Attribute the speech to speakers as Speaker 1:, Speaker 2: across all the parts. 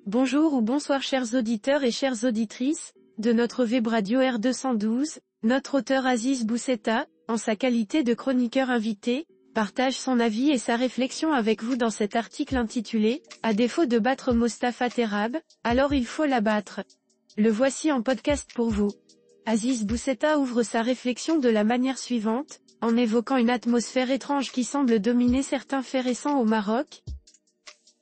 Speaker 1: Bonjour ou bonsoir chers auditeurs et chères auditrices, de notre web radio R212, notre auteur Aziz Bousseta, en sa qualité de chroniqueur invité, partage son avis et sa réflexion avec vous dans cet article intitulé « À défaut de battre Mostafa Terrab, alors il faut l'abattre ». Le voici en podcast pour vous. Aziz Bousseta ouvre sa réflexion de la manière suivante, en évoquant une atmosphère étrange qui semble dominer certains faits récents au Maroc.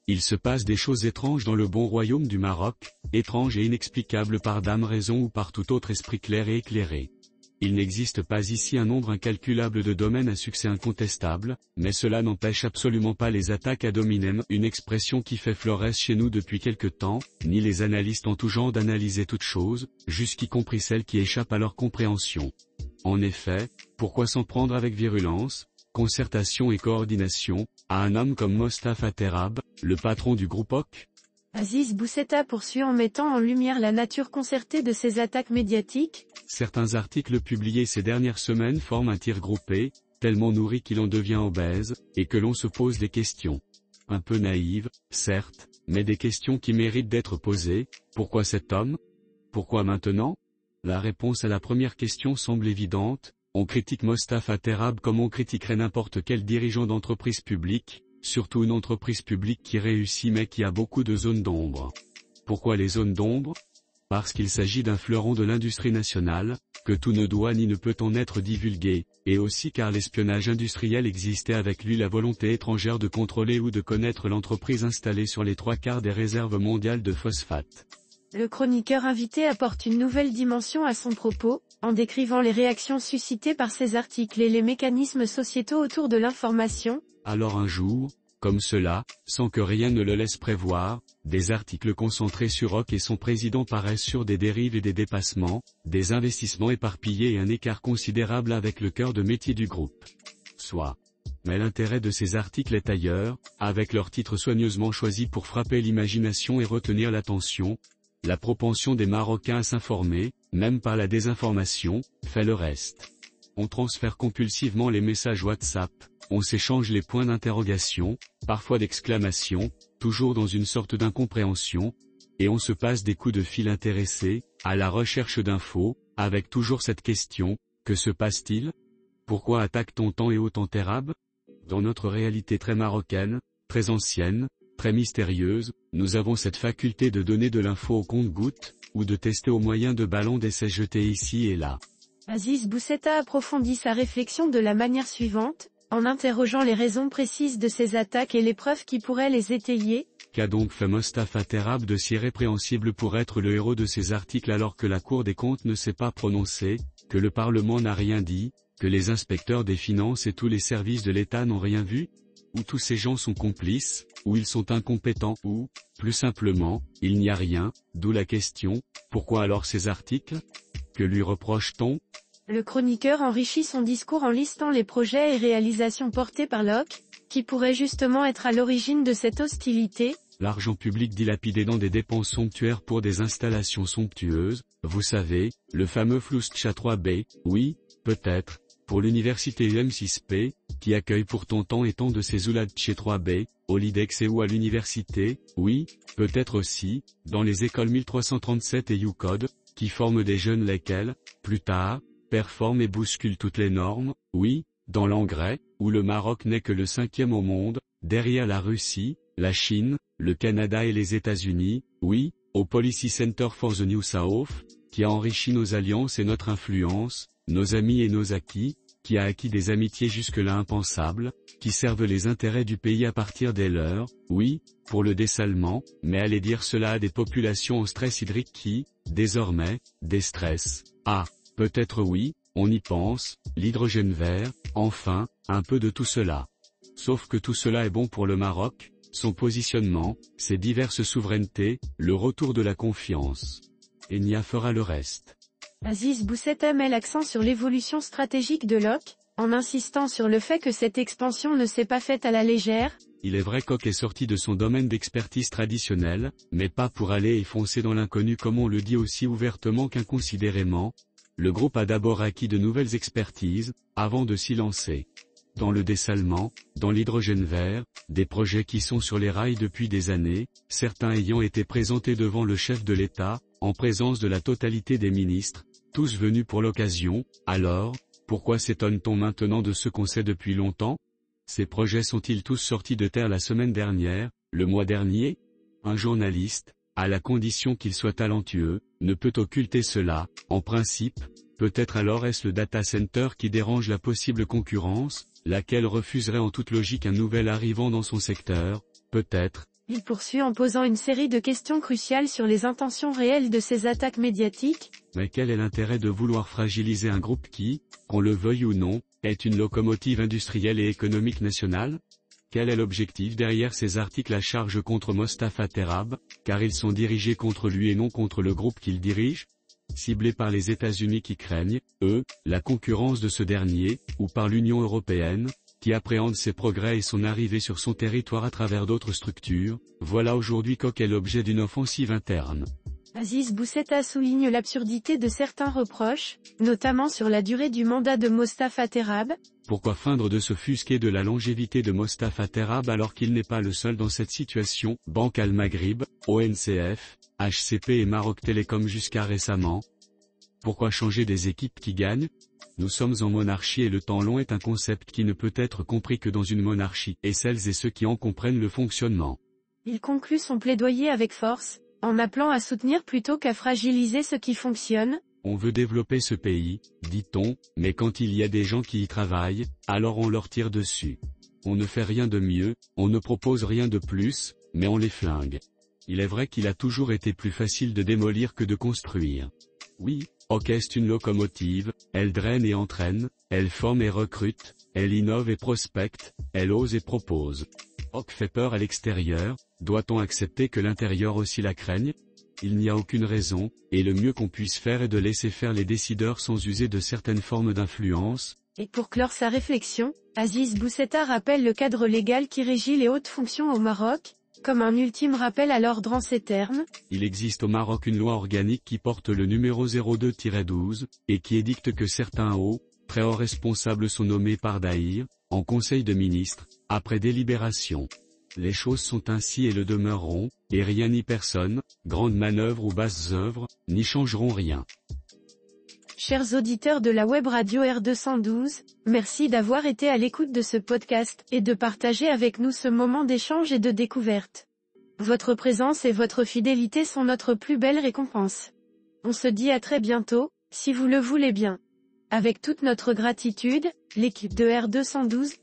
Speaker 2: Il se passe des choses étranges dans le bon royaume du Maroc, étranges et inexplicables par d'âme raison ou par tout autre esprit clair et éclairé. Il n'existe pas ici un nombre incalculable de domaines à succès incontestable, mais cela n'empêche absolument pas les attaques ad hominem, une expression qui fait florès chez nous depuis quelque temps, ni les analystes en tout genre d'analyser toute chose, jusqu'y compris celles qui échappent à leur compréhension. En effet, pourquoi s'en prendre avec virulence, concertation et coordination, à un homme comme Mostafa Terrab, le patron du groupe OC?
Speaker 1: Aziz Bousseta poursuit en mettant en lumière la nature concertée de ces attaques médiatiques.
Speaker 2: Certains articles publiés ces dernières semaines forment un tir groupé, tellement nourri qu'il en devient obèse, et que l'on se pose des questions. Un peu naïves, certes, mais des questions qui méritent d'être posées. Pourquoi cet homme? Pourquoi maintenant? La réponse à la première question semble évidente. On critique Mostafa Terrab comme on critiquerait n'importe quel dirigeant d'entreprise publique, surtout une entreprise publique qui réussit mais qui a beaucoup de zones d'ombre. Pourquoi les zones d'ombre? Parce qu'il s'agit d'un fleuron de l'industrie nationale, que tout ne doit ni ne peut en être divulgué, et aussi car l'espionnage industriel existait avec lui la volonté étrangère de contrôler ou de connaître l'entreprise installée sur les 3/4 des réserves mondiales de phosphate.
Speaker 1: Le chroniqueur invité apporte une nouvelle dimension à son propos, en décrivant les réactions suscitées par ces articles et les mécanismes sociétaux autour de l'information.
Speaker 2: Alors un jour, comme cela, sans que rien ne le laisse prévoir, des articles concentrés sur OC et son président paraissent sur des dérives et des dépassements, des investissements éparpillés et un écart considérable avec le cœur de métier du groupe. Soit. Mais l'intérêt de ces articles est ailleurs, avec leurs titres soigneusement choisis pour frapper l'imagination et retenir l'attention. La propension des Marocains à s'informer, même par la désinformation, fait le reste. On transfère compulsivement les messages WhatsApp, on s'échange les points d'interrogation, parfois d'exclamation, toujours dans une sorte d'incompréhension, et on se passe des coups de fil intéressés, à la recherche d'infos, avec toujours cette question, que se passe-t-il? Pourquoi attaque-t-on tant et autant Terrab? Dans notre réalité très marocaine, très ancienne, très mystérieuse, nous avons cette faculté de donner de l'info au compte-gouttes, ou de tester au moyen de ballons d'essai jetés ici et là.
Speaker 1: Aziz Bousseta approfondit sa réflexion de la manière suivante, en interrogeant les raisons précises de ces attaques et les preuves qui pourraient les étayer.
Speaker 2: Qu'a donc fait Mostafa Terrab de si répréhensible pour être le héros de ces articles alors que la Cour des comptes ne s'est pas prononcée, que le Parlement n'a rien dit, que les inspecteurs des finances et tous les services de l'État n'ont rien vu? Ou tous ces gens sont complices, ou ils sont incompétents, ou, plus simplement, il n'y a rien, d'où la question, pourquoi alors ces articles? Que lui reproche-t-on?
Speaker 1: Le chroniqueur enrichit son discours en listant les projets et réalisations portés par l'OC, qui pourraient justement être à l'origine de cette hostilité.
Speaker 2: L'argent public dilapidé dans des dépenses somptuaires pour des installations somptueuses, vous savez, le fameux Floustcha 3B, oui, peut-être, pour l'université UM6P, qui accueille pourtant tant et tant de ces oulades chez 3B, au LIDEX et ou à l'université, oui, peut-être aussi, dans les écoles 1337 et UCODE, qui forment des jeunes lesquels, plus tard, performent et bousculent toutes les normes, oui, dans l'engrais, où le Maroc n'est que le 5e au monde, derrière la Russie, la Chine, le Canada et les États-Unis, oui, au Policy Center for the New South, qui a enrichi nos alliances et notre influence, nos amis et nos acquis, qui a acquis des amitiés jusque-là impensables, qui servent les intérêts du pays à partir des leurs, oui, pour le dessalement, mais allez dire cela à des populations en stress hydrique qui, désormais, déstressent. Ah, peut-être oui, on y pense, l'hydrogène vert, enfin, un peu de tout cela. Sauf que tout cela est bon pour le Maroc, son positionnement, ses diverses souverainetés, le retour de la confiance. Et Nia fera le reste.
Speaker 1: Aziz Bousseta met l'accent sur l'évolution stratégique de l'OC, en insistant sur le fait que cette expansion ne s'est pas faite à la légère.
Speaker 2: Il est vrai qu'OC est sorti de son domaine d'expertise traditionnel, mais pas pour aller et foncer dans l'inconnu comme on le dit aussi ouvertement qu'inconsidérément. Le groupe a d'abord acquis de nouvelles expertises, avant de s'y lancer. dans le dessalement, dans l'hydrogène vert, des projets qui sont sur les rails depuis des années, certains ayant été présentés devant le chef de l'État, en présence de la totalité des ministres, tous venus pour l'occasion. Alors, pourquoi s'étonne-t-on maintenant de ce qu'on sait depuis longtemps? Ces projets sont-ils tous sortis de terre la semaine dernière, le mois dernier? Un journaliste, à la condition qu'il soit talentueux, ne peut occulter cela. En principe, peut-être alors est-ce le data center qui dérange la possible concurrence, laquelle refuserait en toute logique un nouvel arrivant dans son secteur, peut-être.
Speaker 1: Il poursuit en posant une série de questions cruciales sur les intentions réelles de ces attaques médiatiques.
Speaker 2: Mais quel est l'intérêt de vouloir fragiliser un groupe qui, qu'on le veuille ou non, est une locomotive industrielle et économique nationale? Quel est l'objectif derrière ces articles à charge contre Mostafa Terrab, car ils sont dirigés contre lui et non contre le groupe qu'il dirige? Ciblés par les États-Unis qui craignent, eux, la concurrence de ce dernier, ou par l'Union européenne, qui appréhende ses progrès et son arrivée sur son territoire à travers d'autres structures, voilà aujourd'hui qu'est l'objet d'une offensive interne.
Speaker 1: Aziz Boussetta souligne l'absurdité de certains reproches, notamment sur la durée du mandat de Mostafa Terrab.
Speaker 2: Pourquoi feindre de s'offusquer de la longévité de Mostafa Terrab alors qu'il n'est pas le seul dans cette situation? Banque Al Maghrib, ONCF, HCP et Maroc Télécom jusqu'à récemment. Pourquoi changer des équipes qui gagnent? Nous sommes en monarchie et le temps long est un concept qui ne peut être compris que dans une monarchie, et celles et ceux qui en comprennent le fonctionnement.
Speaker 1: Il conclut son plaidoyer avec force, en appelant à soutenir plutôt qu'à fragiliser ce qui fonctionne.
Speaker 2: On veut développer ce pays, dit-on, mais quand il y a des gens qui y travaillent, alors on leur tire dessus. On ne fait rien de mieux, on ne propose rien de plus, mais on les flingue. Il est vrai qu'il a toujours été plus facile de démolir que de construire. Oui, OK est une locomotive, elle draine et entraîne, elle forme et recrute, elle innove et prospecte, elle ose et propose. OK fait peur à l'extérieur, doit-on accepter que l'intérieur aussi la craigne? Il n'y a aucune raison, et le mieux qu'on puisse faire est de laisser faire les décideurs sans user de certaines formes d'influence.
Speaker 1: Et pour clore sa réflexion, Aziz Boussetta rappelle le cadre légal qui régit les hautes fonctions au Maroc, comme un ultime rappel à l'ordre en ces termes.
Speaker 2: Il existe au Maroc une loi organique qui porte le numéro 02-12, et qui édicte que certains hauts, très hauts responsables sont nommés par Daïr, en conseil de ministres, après délibération. Les choses sont ainsi et le demeureront, et rien ni personne, grande manœuvre ou basses œuvres, n'y changeront rien.
Speaker 1: Chers auditeurs de la web radio R212, merci d'avoir été à l'écoute de ce podcast, et de partager avec nous ce moment d'échange et de découverte. Votre présence et votre fidélité sont notre plus belle récompense. On se dit à très bientôt, si vous le voulez bien. Avec toute notre gratitude, l'équipe de R212.